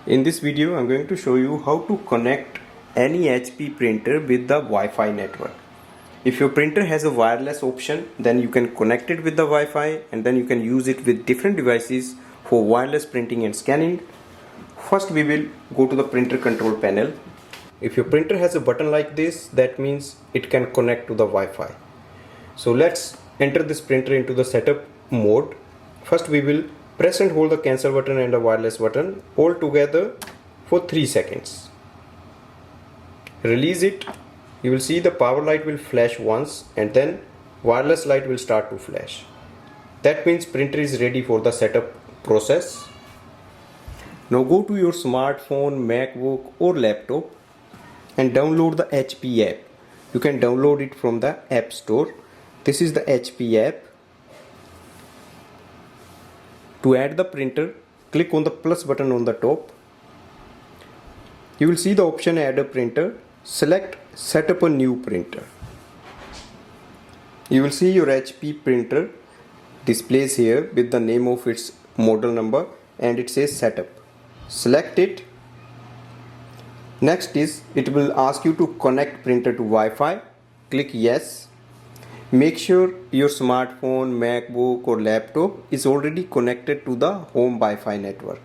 In this video, I'm going to show you how to connect any HP printer with the Wi-Fi network. If your printer has a wireless option, then you can connect it with the Wi-Fi and then you can use it with different devices for wireless printing and scanning. First, we will go to the printer control panel. If your printer has a button like this, that means it can connect to the Wi-Fi. So let's enter this printer into the setup mode. First, we will press and hold the cancel button and the wireless button all together for 3 seconds. Release it. You will see the power light will flash once and then wireless light will start to flash. That means printer is ready for the setup process. Now go to your smartphone, MacBook or laptop and download the HP app. You can download it from the App Store. This is the HP app. To add the printer, click on the plus button on the top. You will see the option add a printer. Select set up a new printer. You will see your HP printer displays here with the name of its model number and it says setup. Select it. Next is it will ask you to connect printer to Wi-Fi. Click yes. Make sure your smartphone, MacBook or laptop is already connected to the home Wi-Fi network.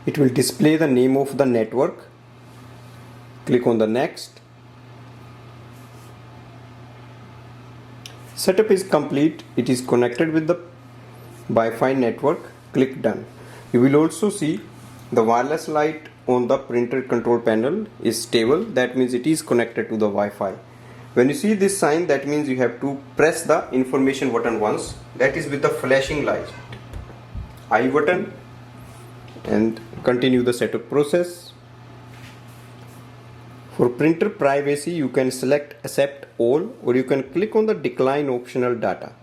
It will display the name of the network. Click on the next. Setup is complete. It is connected with the Wi-Fi network. Click done. You will also see the wireless light on the printer control panel is stable. That means it is connected to the Wi-Fi. When you see this sign, that means you have to press the information button once. That is with the flashing light. I button and continue the setup process. For printer privacy, you can select accept all or you can click on the decline optional data.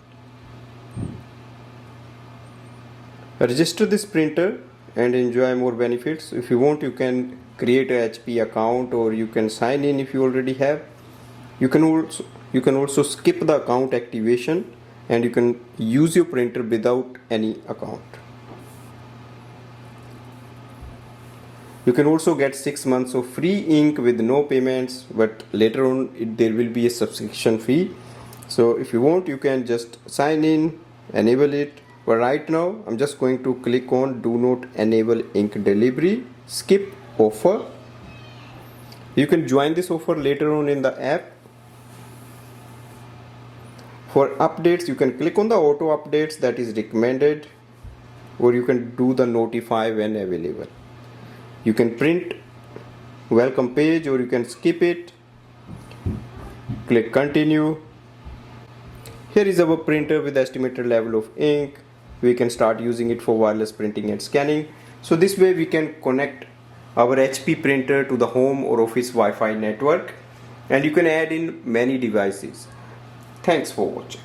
Register this printer and enjoy more benefits. If you want, you can create a HP account or you can sign in if you already have. You can also skip the account activation and you can use your printer without any account. You can also get 6 months of free ink with no payments, but later on there will be a subscription fee. So if you want, you can just sign in, enable it. But right now I'm just going to click on do not enable ink delivery, skip offer. You can join this offer later on in the app. For updates, you can click on the auto updates that is recommended, or you can do the notify when available. You can print welcome page or you can skip it. Click continue. Here is our printer with estimated level of ink. We can start using it for wireless printing and scanning. So this way we can connect our HP printer to the home or office Wi-Fi network and you can add in many devices. Thanks for watching.